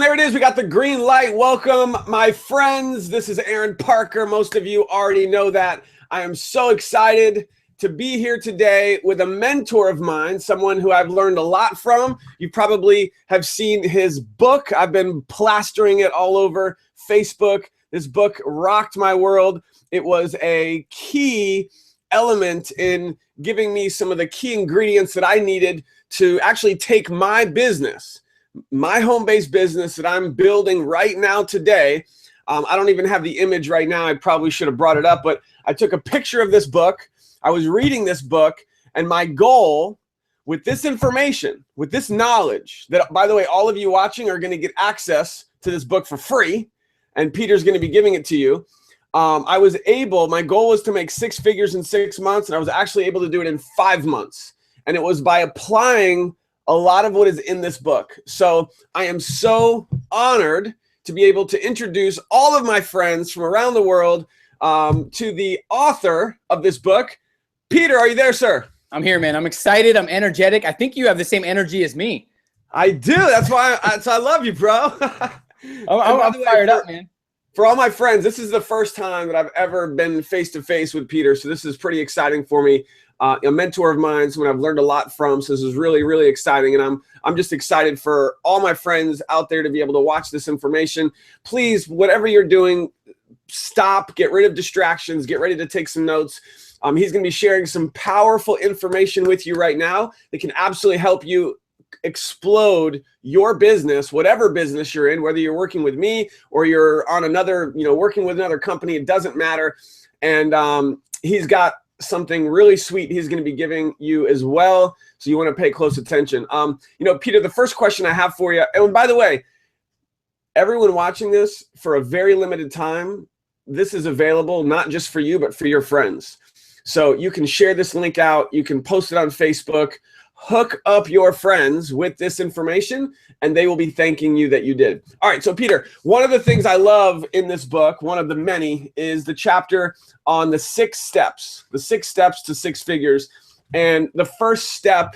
there it is. We got the green light. Welcome, my friends. This is Aaron Parker. Most of you already know that. I am so excited to be here today with a mentor of mine, someone who I've learned a lot from. You probably have seen his book. I've been plastering it all over Facebook. This book rocked my world. It was a key element in giving me some of the key ingredients that I needed to actually take my business, my home-based business that I'm building right now today. I don't even have the image right now. I probably should have brought it up, but I took a picture of this book. I was reading this book, and my goal with this information, with this knowledge, that, by the way, all of you watching are going to get access to this book for free, and Peter's going to be giving it to you. My goal was to make 6 figures in 6 months, and I was actually able to do it in 5 months. And it was by applying a lot of what is in this book. So I am so honored to be able to introduce all of my friends from around the world to the author of this book. Peter, are you there, sir? I'm here, man. I'm excited. I'm energetic. I think you have the same energy as me. I do. That's why I love you, bro. I'm fired up, man. For all my friends, this is the first time that I've ever been face-to-face with Peter, so this is pretty exciting for me. A mentor of mine, someone I've learned a lot from, so this is really, really exciting, and I'm just excited for all my friends out there to be able to watch this information. Please, whatever you're doing, stop, get rid of distractions, get ready to take some notes. He's going to be sharing some powerful information with you right now that can absolutely help you explode your business, whatever business you're in, whether you're working with me or you're on another, working with another company, it doesn't matter. And he's got something really sweet he's going to be giving you as well, so you want to pay close attention. Peter, the first question I have for you, and by the way, everyone watching this, for a very limited time, this is available not just for you but for your friends. So you can share this link out, you can post it on Facebook, hook up your friends with this information, and they will be thanking you that you did. All right, so Peter, one of the things I love in this book, one of the many, is the chapter on the 6 steps to 6 figures. And the first step,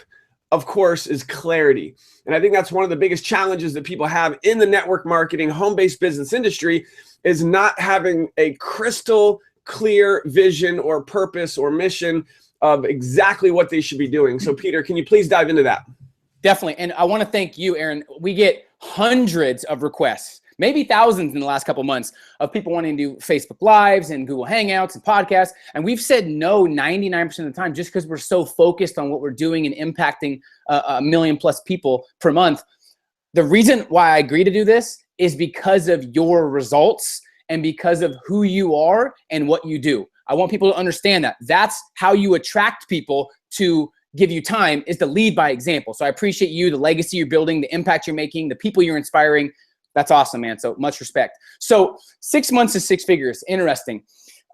of course, is clarity. And I think that's one of the biggest challenges that people have in the network marketing, home-based business industry, is not having a crystal clear vision or purpose or mission of exactly what they should be doing. So Peter, can you please dive into that? Definitely. And I want to thank you, Aaron. We get hundreds of requests, maybe thousands in the last couple of months, of people wanting to do Facebook Lives and Google Hangouts and podcasts. And we've said no 99% of the time just because we're so focused on what we're doing and impacting a million plus people per month. The reason why I agree to do this is because of your results and because of who you are and what you do. I want people to understand that. That's how you attract people to give you time, is to lead by example. So I appreciate you, the legacy you're building, the impact you're making, the people you're inspiring. That's awesome, man. So much respect. So 6 months to 6 figures. Interesting.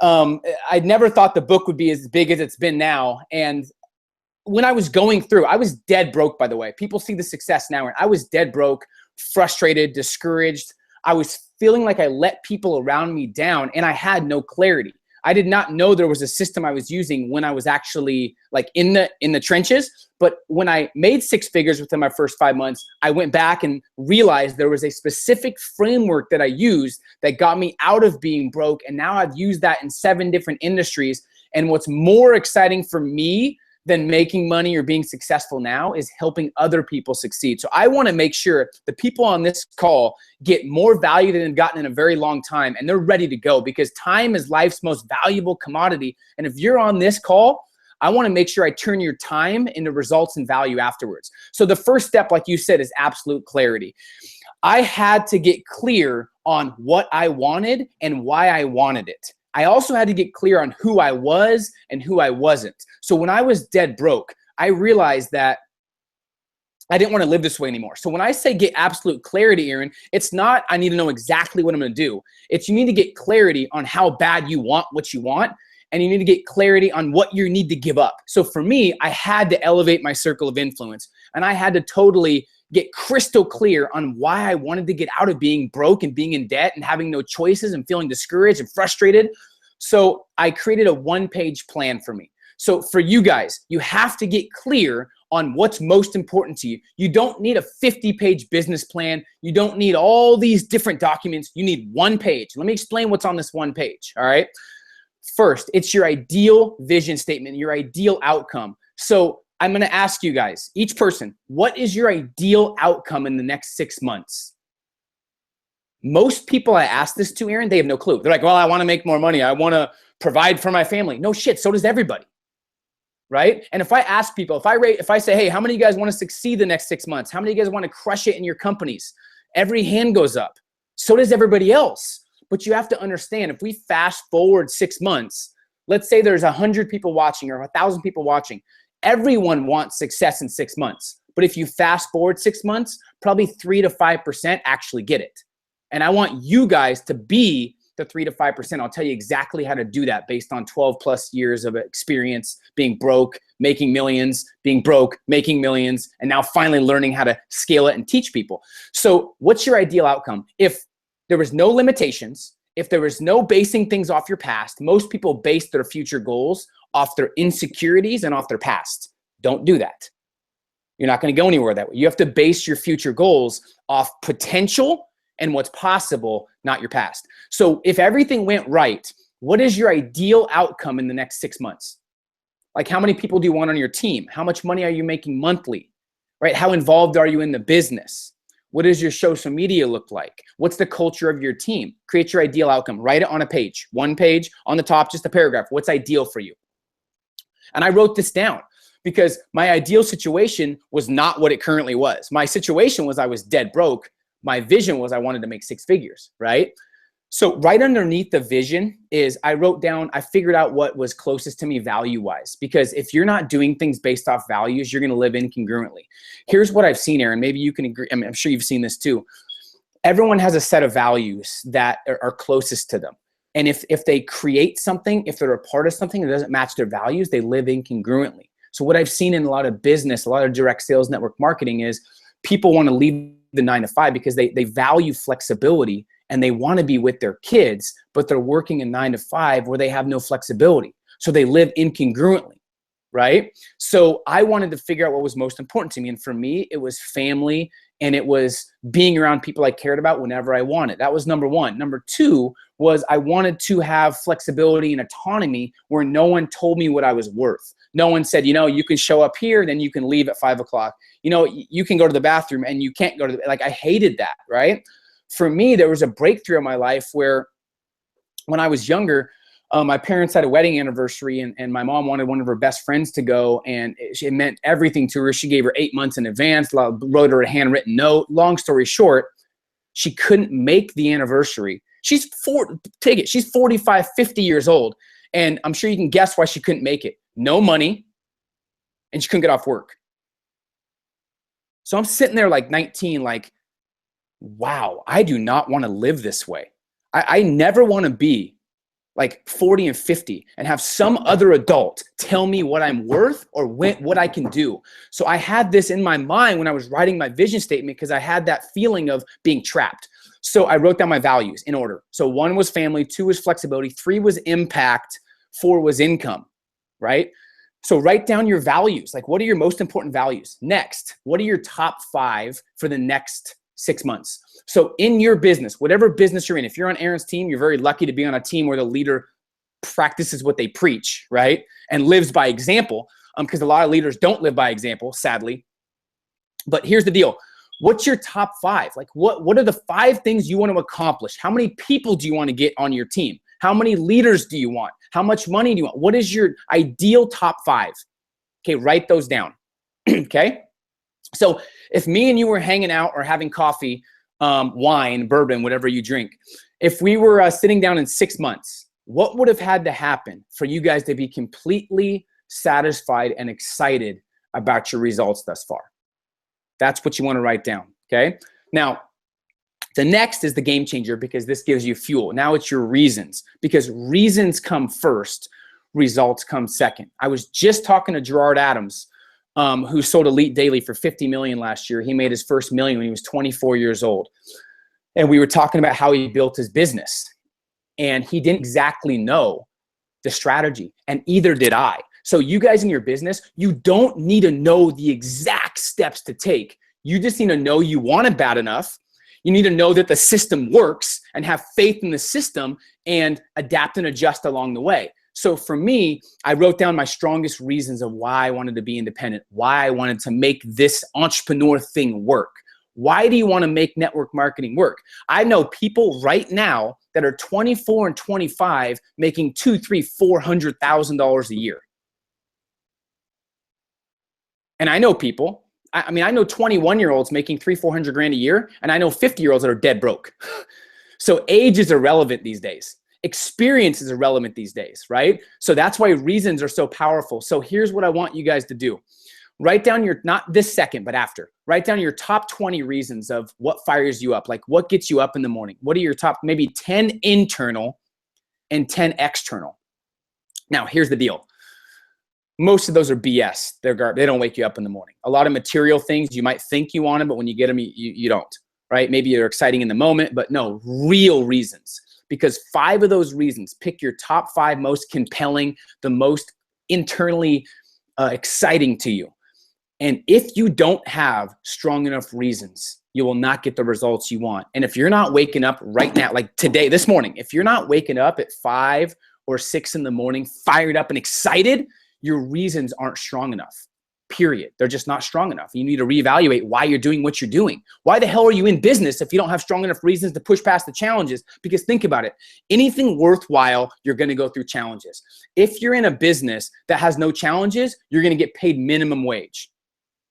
I never thought the book would be as big as it's been now. And when I was going through, I was dead broke, by the way. People see the success now, and I was dead broke, frustrated, discouraged. I was feeling like I let people around me down, and I had no clarity. I did not know there was a system I was using when I was actually like in the trenches. But when I made 6 figures within my first 5 months, I went back and realized there was a specific framework that I used that got me out of being broke. And now I've used that in 7 different industries. And what's more exciting for me than making money or being successful now is helping other people succeed. So I want to make sure the people on this call get more value than they've gotten in a very long time, and they're ready to go, because time is life's most valuable commodity. And if you're on this call, I want to make sure I turn your time into results and value afterwards. So the first step, like you said, is absolute clarity. I had to get clear on what I wanted and why I wanted it. I also had to get clear on who I was and who I wasn't. So when I was dead broke, I realized that I didn't want to live this way anymore. So when I say get absolute clarity, Aaron, it's not I need to know exactly what I'm going to do. It's you need to get clarity on how bad you want what you want, and you need to get clarity on what you need to give up. So for me, I had to elevate my circle of influence, and I had to totally get crystal clear on why I wanted to get out of being broke and being in debt and having no choices and feeling discouraged and frustrated. So I created a 1-page plan for me. So for you guys, you have to get clear on what's most important to you. You don't need a 50-page business plan. You don't need all these different documents. You need one page. Let me explain what's on this one page, all right? First, it's your ideal vision statement, your ideal outcome. So I'm going to ask you guys, each person, what is your ideal outcome in the next 6 months? Most people I ask this to, Aaron, they have no clue. They're like, well, I want to make more money. I want to provide for my family. No shit, so does everybody, right? And if I ask people, if I say, hey, how many of you guys want to succeed the next 6 months? How many of you guys want to crush it in your companies? Every hand goes up. So does everybody else. But you have to understand, if we fast forward 6 months, let's say there's 100 people watching or 1,000 people watching. Everyone wants success in 6 months. But if you fast forward 6 months, probably 3 to 5% actually get it. And I want you guys to be the 3 to 5%. I'll tell you exactly how to do that based on 12 plus years of experience being broke, making millions, being broke, making millions, and now finally learning how to scale it and teach people. So what's your ideal outcome? If there was no limitations, if there was no basing things off your past, most people base their future goals off their insecurities and off their past. Don't do that. You're not going to go anywhere that way. You have to base your future goals off potential and what's possible, not your past. So if everything went right, what is your ideal outcome in the next 6 months? Like, how many people do you want on your team? How much money are you making monthly, right? How involved are you in the business? What does your social media look like? What's the culture of your team? Create your ideal outcome. Write it on a page, one page on the top, just a paragraph. What's ideal for you? And I wrote this down because my ideal situation was not what it currently was. My situation was I was dead broke. My vision was I wanted to make 6 figures, right? So right underneath the vision is I figured out what was closest to me value-wise. Because if you're not doing things based off values, you're going to live incongruently. Here's what I've seen, Aaron. Maybe you can agree. I mean, I'm sure you've seen this too. Everyone has a set of values that are closest to them. And if they create something, if they're a part of something that doesn't match their values, they live incongruently. So what I've seen in a lot of business, a lot of direct sales network marketing is people want to leave the 9 to 5 because they value flexibility and they want to be with their kids, but they're working a 9 to 5 where they have no flexibility. So they live incongruently, right? So I wanted to figure out what was most important to me. And for me, it was family and it was being around people I cared about whenever I wanted. That was number one. Number two was I wanted to have flexibility and autonomy where no one told me what I was worth. No one said, you can show up here, then you can leave at 5 o'clock. You can go to the bathroom and you can't go to I hated that, right? For me, there was a breakthrough in my life where when I was younger, my parents had a wedding anniversary and my mom wanted one of her best friends to go and it meant everything to her. She gave her 8 months in advance, wrote her a handwritten note. Long story short, she couldn't make the anniversary. She's 45, 50 years old. And I'm sure you can guess why she couldn't make it. No money, and she couldn't get off work. So I'm sitting there like 19, like, wow, I do not want to live this way. I never want to be like 40 and 50 and have some other adult tell me what I'm worth or what I can do. So I had this in my mind when I was writing my vision statement because I had that feeling of being trapped. So I wrote down my values in order. So 1 was family, 2 was flexibility, 3 was impact, 4 was income. Right? So write down your values. Like, what are your most important values? Next, what are your top 5 for the next 6 months? So in your business, whatever business you're in, if you're on Aaron's team, you're very lucky to be on a team where the leader practices what they preach, right? And lives by example, because a lot of leaders don't live by example, sadly. But here's the deal. What's your top 5? Like, what are the 5 things you want to accomplish? How many people do you want to get on your team? How many leaders do you want? How much money do you want? What is your ideal top 5? Okay, write those down. Okay? So if me and you were hanging out or having coffee, wine, bourbon, whatever you drink, if we were sitting down in 6 months, what would have had to happen for you guys to be completely satisfied and excited about your results thus far? That's what you want to write down, okay? Now, the next is the game changer because this gives you fuel. Now it's your reasons because reasons come first, results come second. I was just talking to Gerard Adams, who sold Elite Daily for $50 million last year. He made his first $1 million when he was 24 years old. And we were talking about how he built his business. And he didn't exactly know the strategy, and either did I. So you guys in your business, you don't need to know the exact steps to take. You just need to know you want it bad enough. You need to know that the system works and have faith in the system and adapt and adjust along the way. So for me, I wrote down my strongest reasons of why I wanted to be independent, why I wanted to make this entrepreneur thing work. Why do you want to make network marketing work? I know people right now that are 24 and 25 making $200,000, $300,000, $400,000 a year. And I know people, I know 21-year-olds making $300,000, $400,000 a year, and I know 50-year-olds that are dead broke. So age is irrelevant these days. Experience is irrelevant these days, right? So that's why reasons are so powerful. So here's what I want you guys to do. Write down your, not this second, but after. Write down your top 20 reasons of what fires you up, like what gets you up in the morning. What are your top, maybe 10 internal and 10 external. Now, here's the deal. Most of those are BS. They don't wake you up in the morning. A lot of material things, you might think you want them, but when you get them, you don't, right? Maybe they're exciting in the moment, but no, real reasons. Because 5 of those reasons, pick your top 5 most compelling, the most internally exciting to you. And if you don't have strong enough reasons, you will not get the results you want. And if you're not waking up right now, like today, this morning, if you're not waking up at 5 or 6 in the morning, fired up and excited, your reasons aren't strong enough, period. They're just not strong enough. You need to reevaluate why you're doing what you're doing. Why the hell are you in business if you don't have strong enough reasons to push past the challenges? Because think about it. Anything worthwhile, you're going to go through challenges. If you're in a business that has no challenges, you're going to get paid minimum wage.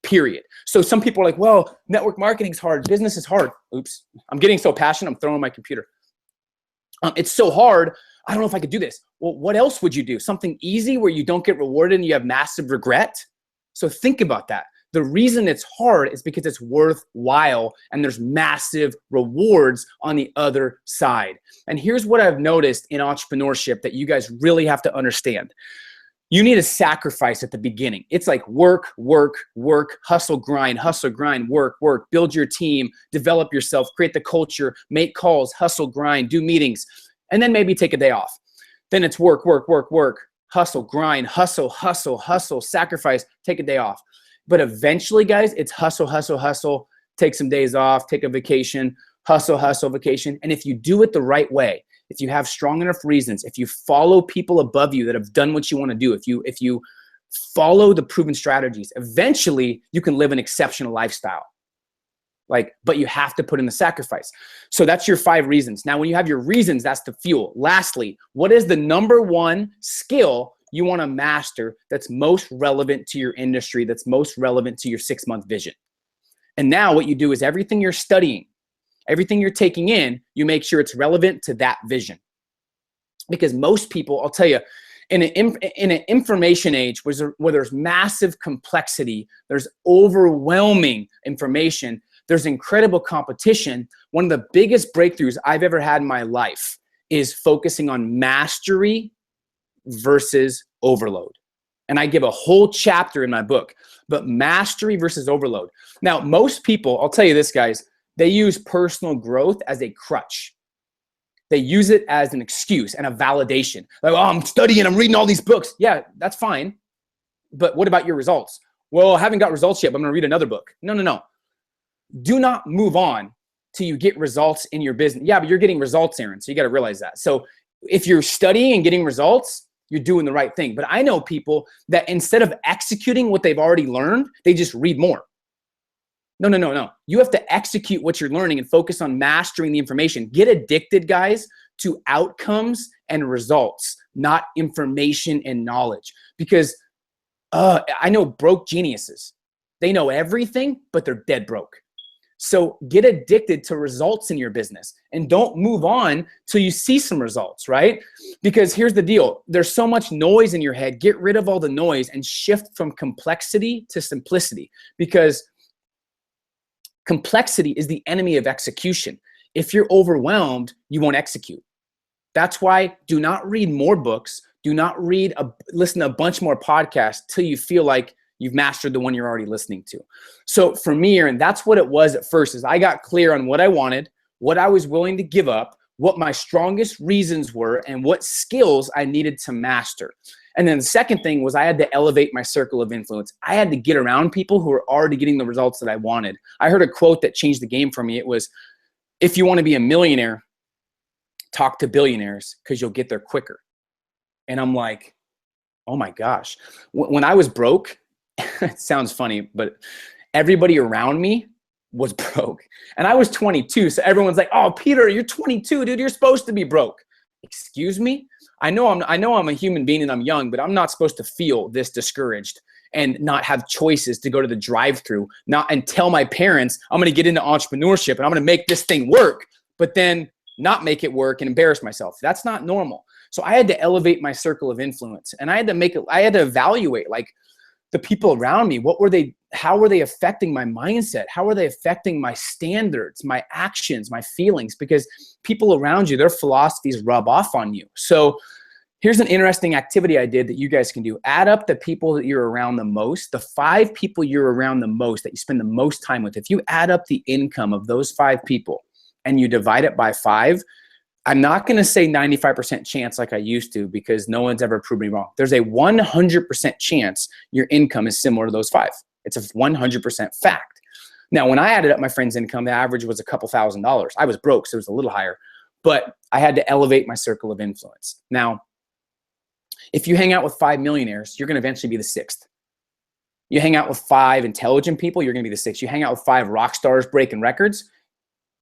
Period. So some people are like, well, network marketing is hard. Business is hard. Oops. I'm getting so passionate. I'm throwing my computer. It's so hard. I don't know if I could do this. Well, what else would you do? Something easy where you don't get rewarded and you have massive regret? So think about that. The reason it's hard is because it's worthwhile and there's massive rewards on the other side. And here's what I've noticed in entrepreneurship that you guys really have to understand. You need a sacrifice at the beginning. It's like work, work, work, hustle, grind, work, work, build your team, develop yourself, create the culture, make calls, hustle, grind, do meetings, and then maybe take a day off. Then it's work, work, work, work, hustle, grind, hustle, hustle, hustle, sacrifice, take a day off. But eventually, guys, it's hustle, hustle, hustle, take some days off, take a vacation, hustle, hustle, vacation. And if you do it the right way, if you have strong enough reasons, if you follow people above you that have done what you want to do, if you follow the proven strategies, eventually you can live an exceptional lifestyle. But you have to put in the sacrifice. So that's your 5 reasons. Now, when you have your reasons, that's the fuel. Lastly, what is the number 1 skill you want to master that's most relevant to your industry, that's most relevant to your 6-month vision? And now what you do is everything you're studying, everything you're taking in, you make sure it's relevant to that vision. Because most people, I'll tell you, in an information age where there's massive complexity, there's overwhelming information, there's incredible competition. One of the biggest breakthroughs I've ever had in my life is focusing on mastery versus overload. And I give a whole chapter in my book, but mastery versus overload. Now, most people, I'll tell you this, guys, they use personal growth as a crutch. They use it as an excuse and a validation. Like, oh, I'm studying, I'm reading all these books. Yeah, that's fine. But what about your results? Well, I haven't got results yet, but I'm going to read another book. No. Do not move on till you get results in your business. Yeah, but you're getting results, Aron. So you got to realize that. So if you're studying and getting results, you're doing the right thing. But I know people that instead of executing what they've already learned, they just read more. No. You have to execute what you're learning and focus on mastering the information. Get addicted, guys, to outcomes and results, not information and knowledge. Because I know broke geniuses. They know everything, but they're dead broke. So get addicted to results in your business and don't move on till you see some results, right? Because here's the deal. There's so much noise in your head. Get rid of all the noise and shift from complexity to simplicity, because complexity is the enemy of execution. If you're overwhelmed, you won't execute. That's why do not read more books. Do not listen to a bunch more podcasts till you feel like you've mastered the one you're already listening to. So for me, Aron, that's what it was at first, is I got clear on what I wanted, what I was willing to give up, what my strongest reasons were, and what skills I needed to master. And then the second thing was I had to elevate my circle of influence. I had to get around people who were already getting the results that I wanted. I heard a quote that changed the game for me. It was, if you want to be a millionaire, talk to billionaires because you'll get there quicker. And I'm like, oh my gosh. When I was broke, it sounds funny, but everybody around me was broke. And I was 22. So everyone's like, oh, Peter, you're 22, dude. You're supposed to be broke. Excuse me? I know I'm a human being and I'm young, but I'm not supposed to feel this discouraged and not have choices to go to the drive-through and tell my parents I'm going to get into entrepreneurship and I'm going to make this thing work, but then not make it work and embarrass myself. That's not normal. So I had to elevate my circle of influence, and I had to evaluate, like, the people around me. How were they affecting my mindset? How are they affecting my standards, my actions, my feelings? Because people around you, their philosophies rub off on you. So here's an interesting activity I did that you guys can do. Add up the people that you're around the most, the 5 people you're around the most, that you spend the most time with. If you add up the income of those 5 people and you divide it by 5, I'm not going to say 95% chance like I used to, because no one's ever proved me wrong. There's a 100% chance your income is similar to those 5. It's a 100% fact. Now, when I added up my friend's income, the average was a couple $1,000s. I was broke, so it was a little higher, but I had to elevate my circle of influence. Now, if you hang out with 5 millionaires, you're going to eventually be the 6th. You hang out with 5 intelligent people, you're going to be the 6th. You hang out with 5 rock stars breaking records,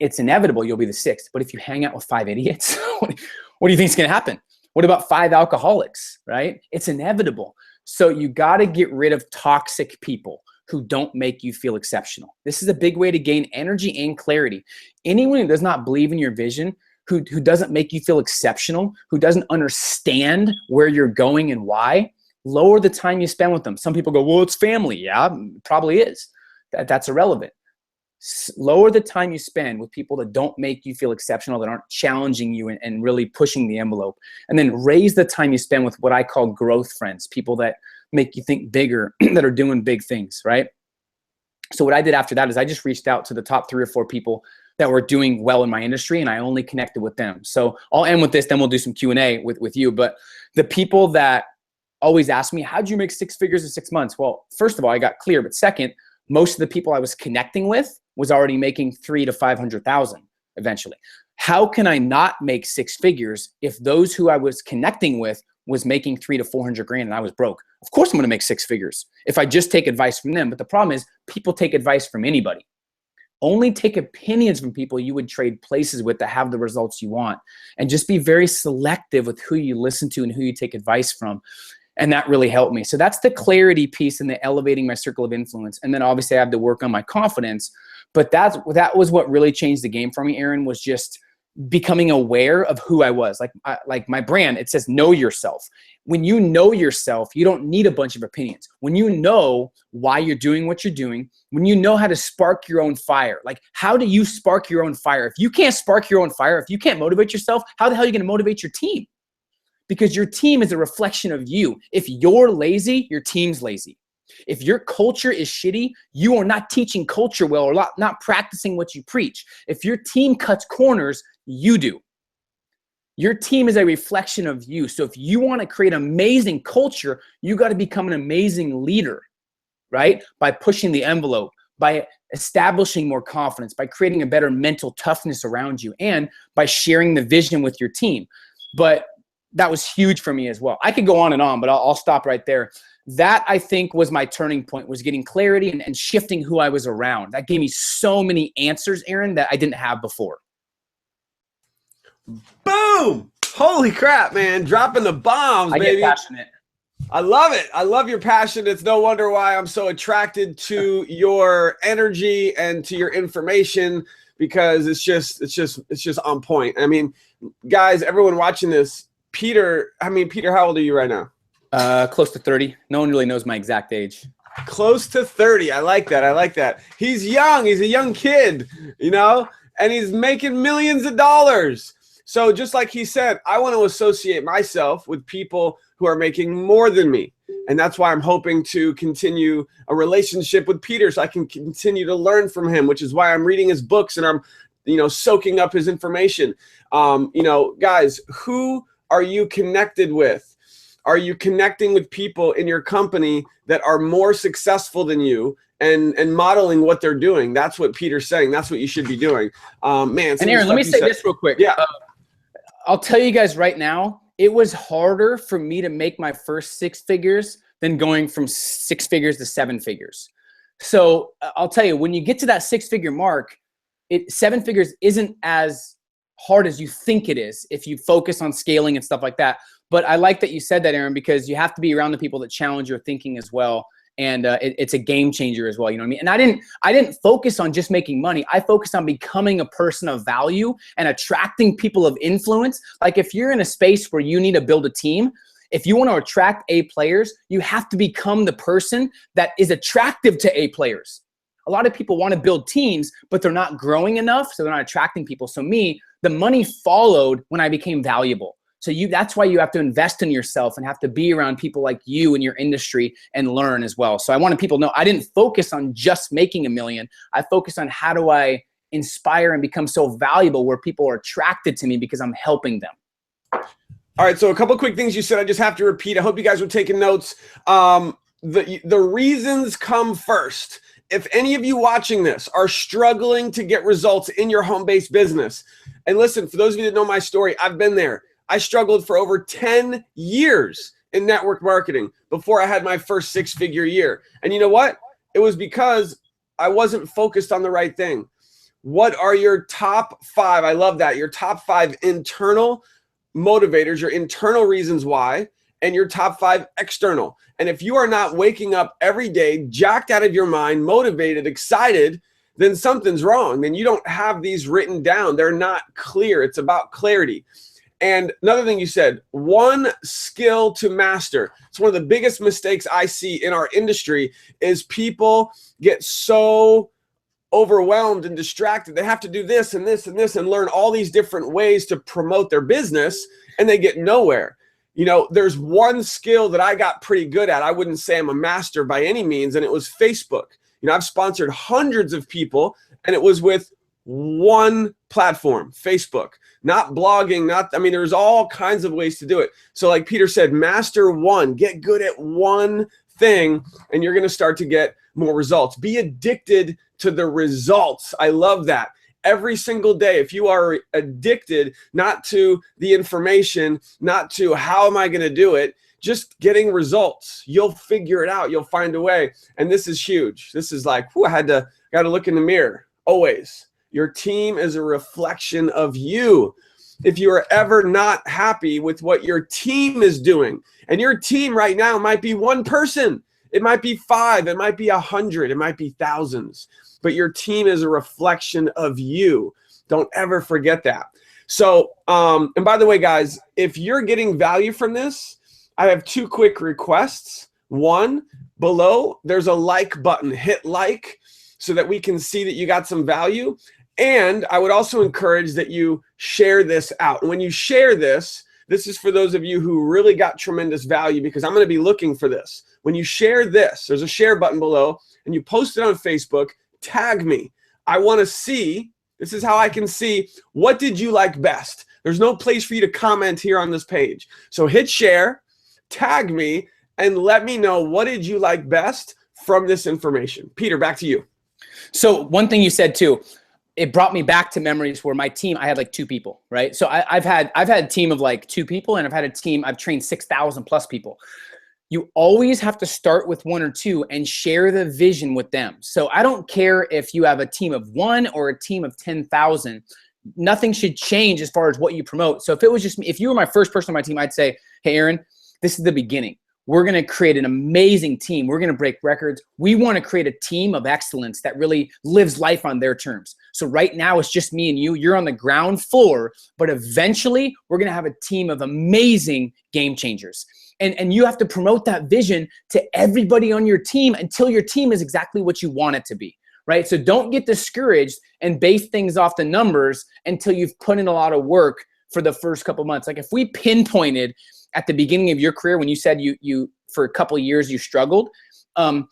it's inevitable you'll be the 6th. But if you hang out with 5 idiots, what do you think is going to happen? What about 5 alcoholics, right? It's inevitable. So you got to get rid of toxic people who don't make you feel exceptional. This is a big way to gain energy and clarity. Anyone who does not believe in your vision, who doesn't make you feel exceptional, who doesn't understand where you're going and why, lower the time you spend with them. Some people go, well, it's family. Yeah, it probably is. That's irrelevant. Lower the time you spend with people that don't make you feel exceptional, that aren't challenging you and really pushing the envelope. And then raise the time you spend with what I call growth friends, people that make you think bigger, that are doing big things, right? So what I did after that is I just reached out to the top 3 or 4 people that were doing well in my industry, and I only connected with them. So I'll end with this, then we'll do some Q&A with you. But the people that always ask me, how'd you make 6 figures in 6 months? Well, first of all, I got clear. But second, most of the people I was connecting with was already making 300,000 to 500,000 eventually. How can I not make 6 figures if those who I was connecting with was making 300 to 400 grand and I was broke? Of course I'm going to make 6 figures if I just take advice from them. But the problem is people take advice from anybody. Only take opinions from people you would trade places with that have the results you want. And just be very selective with who you listen to and who you take advice from. And that really helped me. So that's the clarity piece and the elevating my circle of influence. And then obviously I have to work on my confidence. But that was what really changed the game for me, Aron, was just becoming aware of who I was. Like my brand, it says know yourself. When you know yourself, you don't need a bunch of opinions. When you know why you're doing what you're doing, when you know how to spark your own fire, like how do you spark your own fire? If you can't spark your own fire, if you can't motivate yourself, how the hell are you going to motivate your team? Because your team is a reflection of you. If you're lazy, your team's lazy. If your culture is shitty, you are not teaching culture well or not practicing what you preach. If your team cuts corners, you do. Your team is a reflection of you. So if you want to create amazing culture, you got to become an amazing leader, right? By pushing the envelope, by establishing more confidence, by creating a better mental toughness around you, and by sharing the vision with your team. But that was huge for me as well. I could go on and on, but I'll stop right there. That, I think, was my turning point, was getting clarity and shifting who I was around. That gave me so many answers, Aron, that I didn't have before. Boom! Holy crap, man. Dropping the bombs, baby. I get passionate. I love it. I love your passion. It's no wonder why I'm so attracted to your energy and to your information, because it's just on point. I mean, guys, everyone watching this, Peter, how old are you right now? Close to 30. No one really knows my exact age. Close to 30. I like that. I like that. He's young. He's a young kid, you know, and he's making millions of dollars. So just like he said, I want to associate myself with people who are making more than me. And that's why I'm hoping to continue a relationship with Peter so I can continue to learn from him, which is why I'm reading his books and I'm, soaking up his information. Guys, who are you connected with? Are you connecting with people in your company that are more successful than you and modeling what they're doing? That's what Peter's saying. That's what you should be doing. Man, and Aron, let me say this real quick. Yeah. I'll tell you guys right now, it was harder for me to make my first 6 figures than going from 6 figures to 7 figures. So I'll tell you, when you get to that 6-figure mark, 7 figures isn't as hard as you think it is if you focus on scaling and stuff like that. But I like that you said that, Aron, because you have to be around the people that challenge your thinking as well. And it's a game changer as well. You know what I mean? And I didn't focus on just making money. I focused on becoming a person of value and attracting people of influence. Like if you're in a space where you need to build a team, if you want to attract A players, you have to become the person that is attractive to A players. A lot of people want to build teams, but they're not growing enough, so they're not attracting people. So me, the money followed when I became valuable. So that's why you have to invest in yourself and have to be around people like you in your industry and learn as well. So I wanted people to know I didn't focus on just making $1 million. I focused on how do I inspire and become so valuable where people are attracted to me because I'm helping them. All right, so a couple of quick things you said I just have to repeat. I hope you guys were taking notes. The reasons come first. If any of you watching this are struggling to get results in your home-based business, and listen, for those of you that know my story, I've been there. I struggled for over 10 years in network marketing before I had my first 6-figure year. And you know what? It was because I wasn't focused on the right thing. What are your top 5? I love that. Your top 5 internal motivators, your internal reasons why, and your top 5 external. And if you are not waking up every day, jacked out of your mind, motivated, excited, then something's wrong. Then you don't have these written down. They're not clear. It's about clarity. And another thing you said, one skill to master. It's one of the biggest mistakes I see in our industry is people get so overwhelmed and distracted. They have to do this and this and this and learn all these different ways to promote their business, and they get nowhere. You know, there's one skill that I got pretty good at. I wouldn't say I'm a master by any means, and it was Facebook. You know, I've sponsored hundreds of people, and it was with one platform, Facebook, not blogging, there's all kinds of ways to do it. So like Peter said, master one, get good at one thing, and you're going to start to get more results. Be addicted to the results. I love that. Every single day, if you are addicted, not to the information, not to how am I going to do it, just getting results, you'll figure it out. You'll find a way. And this is huge. This is like, got to look in the mirror always. Your team is a reflection of you. If you are ever not happy with what your team is doing, and your team right now might be one person, it might be 5, it might be 100, it might be thousands, but your team is a reflection of you. Don't ever forget that. So, and by the way, guys, if you're getting value from this, I have 2 quick requests. One, below, there's a like button. Hit like so that we can see that you got some value. And I would also encourage that you share this out. When you share this, this is for those of you who really got tremendous value, because I'm going to be looking for this. When you share this, there's a share button below, and you post it on Facebook, tag me. I want to see, this is how I can see, what did you like best? There's no place for you to comment here on this page. So hit share, tag me, and let me know what did you like best from this information. Peter, back to you. So one thing you said too, it brought me back to memories where my team, I had like 2 people, right? So I've had a team of like 2 people, and I've had a team, I've trained 6,000 plus people. You always have to start with 1 or 2 and share the vision with them. So I don't care if you have a team of 1 or a team of 10,000, nothing should change as far as what you promote. So if it was just me, if you were my first person on my team, I'd say, hey, Aron, this is the beginning. We're going to create an amazing team. We're going to break records. We want to create a team of excellence that really lives life on their terms. So right now it's just me and you. You're on the ground floor, but eventually we're going to have a team of amazing game changers. And you have to promote that vision to everybody on your team until your team is exactly what you want it to be, right? So don't get discouraged and base things off the numbers until you've put in a lot of work for the first couple months. Like if we pinpointed at the beginning of your career, when you said you for a couple of years you struggled, 10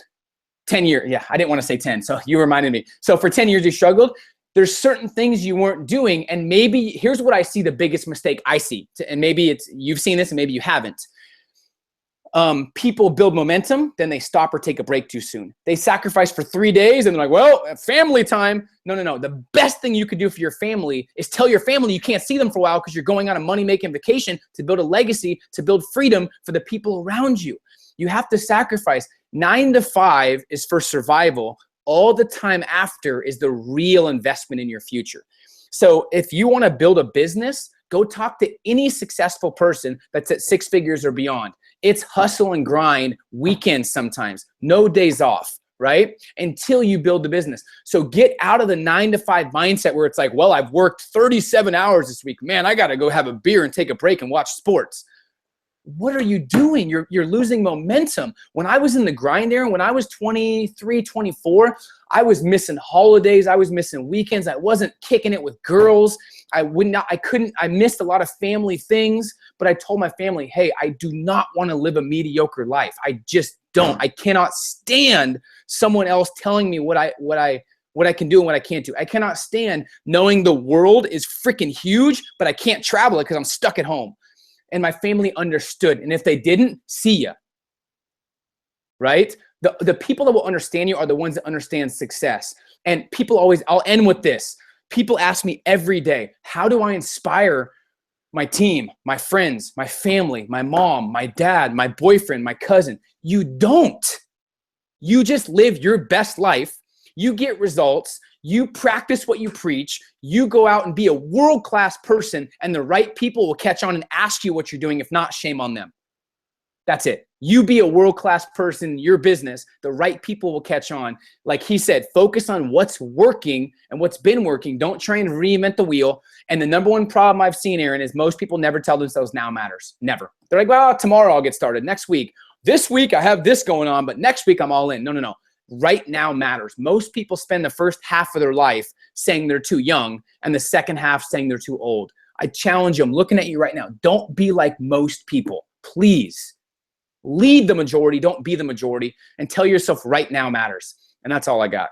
years, yeah, I didn't want to say 10, so you reminded me. So for 10 years you struggled, there's certain things you weren't doing, and maybe, here's what I see the biggest mistake I see, and maybe it's, you've seen this and maybe you haven't. People build momentum, then they stop or take a break too soon. They sacrifice for 3 days and they're like, well, family time. No. The best thing you could do for your family is tell your family you can't see them for a while because you're going on a money-making vacation to build a legacy, to build freedom for the people around you. You have to sacrifice. 9 to 5 is for survival. All the time after is the real investment in your future. So if you want to build a business, go talk to any successful person that's at 6 figures or beyond. It's hustle and grind, weekends sometimes, no days off, right? Until you build the business. So get out of the 9 to 5 mindset where it's like, well, I've worked 37 hours this week. Man, I got to go have a beer and take a break and watch sports. What are you doing? You're losing momentum. When I was in the grind era, when I was 23, 24, I was missing holidays. I was missing weekends. I wasn't kicking it with girls. I missed a lot of family things, but I told my family, hey, I do not want to live a mediocre life. I just don't. I cannot stand someone else telling me what I can do and what I can't do. I cannot stand knowing the world is freaking huge, but I can't travel it because I'm stuck at home. And my family understood. And if they didn't, see ya. Right? The people that will understand you are the ones that understand success. And people always, I'll end with this. People ask me every day, how do I inspire my team, my friends, my family, my mom, my dad, my boyfriend, my cousin? You don't. You just live your best life. You get results. You practice what you preach. You go out and be a world-class person, and the right people will catch on and ask you what you're doing. If not, shame on them. That's it. You be a world-class person in your business. The right people will catch on. Like he said, focus on what's working and what's been working. Don't try and reinvent the wheel. And the number one problem I've seen, Aaron, is most people never tell themselves now matters. Never. They're like, well, tomorrow I'll get started. Next week. This week I have this going on, but next week I'm all in. No. Right now matters. Most people spend the first half of their life saying they're too young and the second half saying they're too old. I challenge you. I'm looking at you right now. Don't be like most people. Please. Lead the majority. Don't be the majority. And tell yourself right now matters. And that's all I got.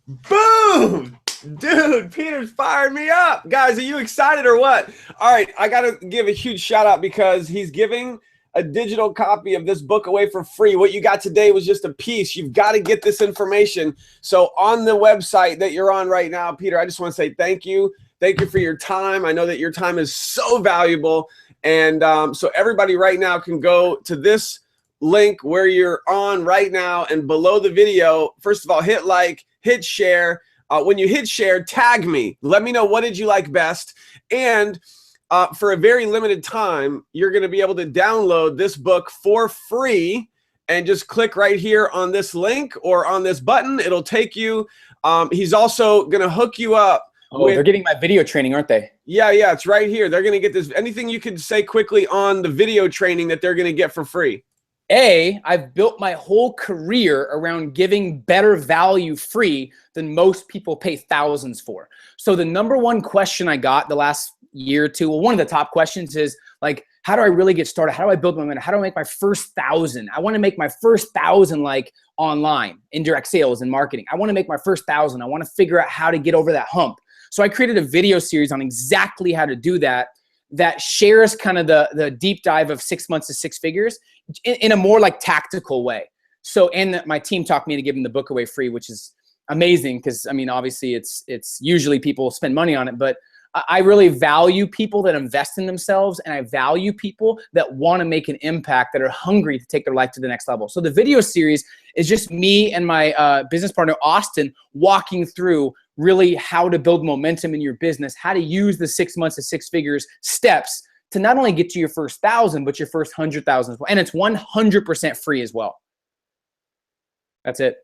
Boom! Dude, Peter's fired me up. Guys, are you excited or what? All right, I got to give a huge shout out because he's giving a digital copy of this book away for free. What you got today was just a piece. You've got to get this information. So on the website that you're on right now, Peter, I just want to say thank you. Thank you for your time. I know that your time is so valuable. And so everybody right now can go to this link where you're on right now, and below the video, first of all, hit like, hit share. When you hit share, tag me. Let me know what did you like best. And for a very limited time, you're going to be able to download this book for free, and just click right here on this link or on this button. It'll take you. He's also going to hook you up. Oh, they're getting my video training, aren't they? Yeah, it's right here. They're going to get this. Anything you can say quickly on the video training that they're going to get for free? I've built my whole career around giving better value free than most people pay thousands for. So the number one question I got the last year or two, well, one of the top questions is like, how do I really get started? How do I build my momentum? How do I make my first 1,000? I want to make my first 1,000 like online, indirect sales and marketing. I want to make my first 1,000. I want to figure out how to get over that hump. So I created a video series on exactly how to do that, that shares kind of the deep dive of 6 months to 6 figures in a more like tactical way. So, and my team talked me into giving the book away free, which is amazing because, I mean, obviously it's usually people spend money on it, but I really value people that invest in themselves, and I value people that want to make an impact, that are hungry to take their life to the next level. So the video series is just me and my business partner, Austin, walking through really how to build momentum in your business, how to use the 6 months to 6 figures steps to not only get to your first 1,000, but your first 100,000 as well. And it's 100% free as well. That's it.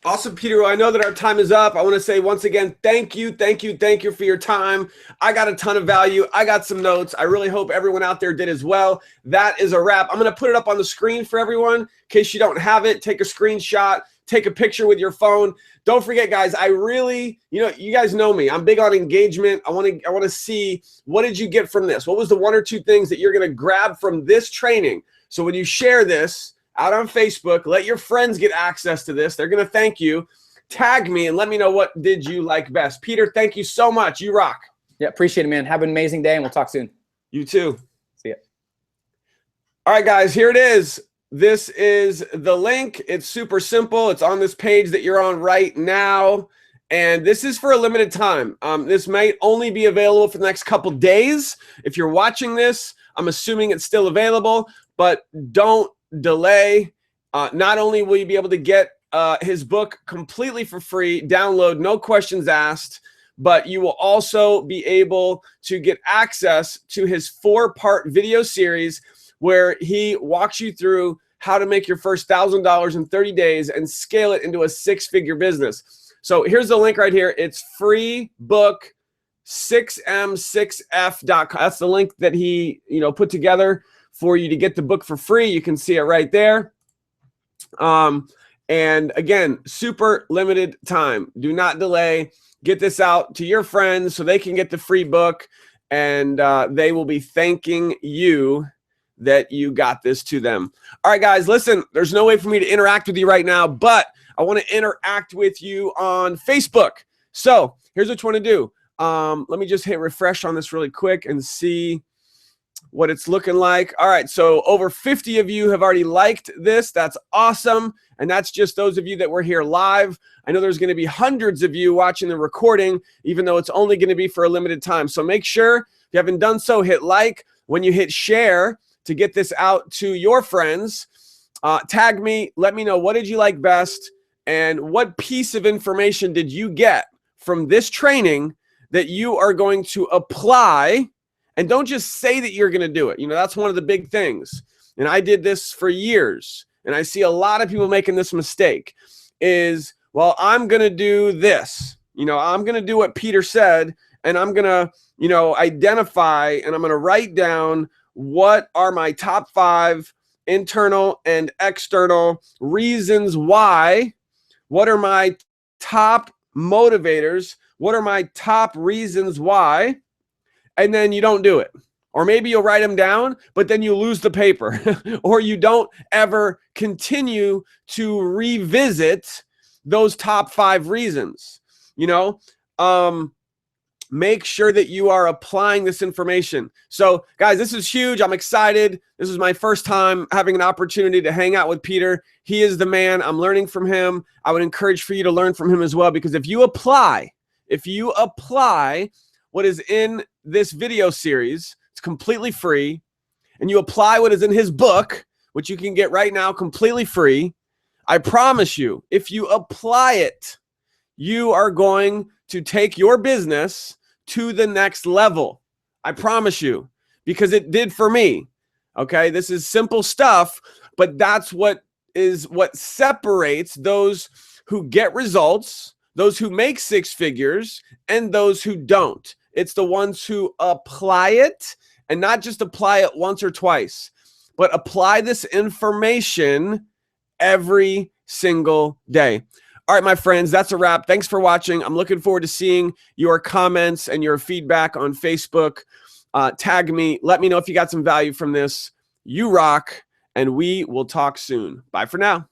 Awesome, Peter. Well, I know that our time is up. I want to say once again, thank you for your time. I got a ton of value. I got some notes. I really hope everyone out there did as well. That is a wrap. I'm going to put it up on the screen for everyone in case you don't have it. Take a screenshot, take a picture with your phone. Don't forget, guys, I really, you guys know me. I'm big on engagement. I want to see, what did you get from this? What was the 1 or 2 things that you're going to grab from this training? So when you share this out on Facebook, let your friends get access to this. They're going to thank you. Tag me and let me know what did you like best. Peter, thank you so much. You rock. Yeah, appreciate it, man. Have an amazing day, and we'll talk soon. You too. See ya. All right, guys, here it is. This is the link. It's super simple. It's on this page that you're on right now. And this is for a limited time. This might only be available for the next couple days. If you're watching this, I'm assuming it's still available, but don't delay. Not only will you be able to get his book completely for free, download, no questions asked, but you will also be able to get access to his 4-part video series where he walks you through how to make your first $1,000 in 30 days and scale it into a 6-figure business. So here's the link right here. It's freebook6m6f.com. That's the link that he, put together for you to get the book for free. You can see it right there. And again, super limited time. Do not delay. Get this out to your friends so they can get the free book, and they will be thanking you that you got this to them. All right, guys, listen, there's no way for me to interact with you right now, but I want to interact with you on Facebook. So here's what you want to do. Let me just hit refresh on this really quick and see what it's looking like. All right, so over 50 of you have already liked this. That's awesome. And that's just those of you that were here live. I know there's going to be hundreds of you watching the recording, even though it's only going to be for a limited time. So make sure, if you haven't done so, hit like. When you hit share to get this out to your friends, tag me, let me know what did you like best and what piece of information did you get from this training that you are going to apply. And don't just say that you're going to do it. That's one of the big things. And I did this for years. And I see a lot of people making this mistake is, well, I'm going to do this. I'm going to do what Peter said. And I'm going to, identify and I'm going to write down what are my top 5 internal and external reasons why. What are my top motivators? What are my top reasons why? And then you don't do it. Or maybe you'll write them down, but then you lose the paper. Or you don't ever continue to revisit those top 5 reasons. Make sure that you are applying this information. So guys, this is huge. I'm excited. This is my first time having an opportunity to hang out with Peter. He is the man. I'm learning from him. I would encourage for you to learn from him as well, because if you apply what is in this video series, it's completely free, and you apply what is in his book, which you can get right now completely free, I promise you, if you apply it, you are going to take your business to the next level. I promise you, because it did for me. Okay, this is simple stuff, but that's what separates those who get results, those who make 6 figures, and those who don't. It's the ones who apply it, and not just apply it once or twice, but apply this information every single day. All right, my friends, that's a wrap. Thanks for watching. I'm looking forward to seeing your comments and your feedback on Facebook. Tag me. Let me know if you got some value from this. You rock, and we will talk soon. Bye for now.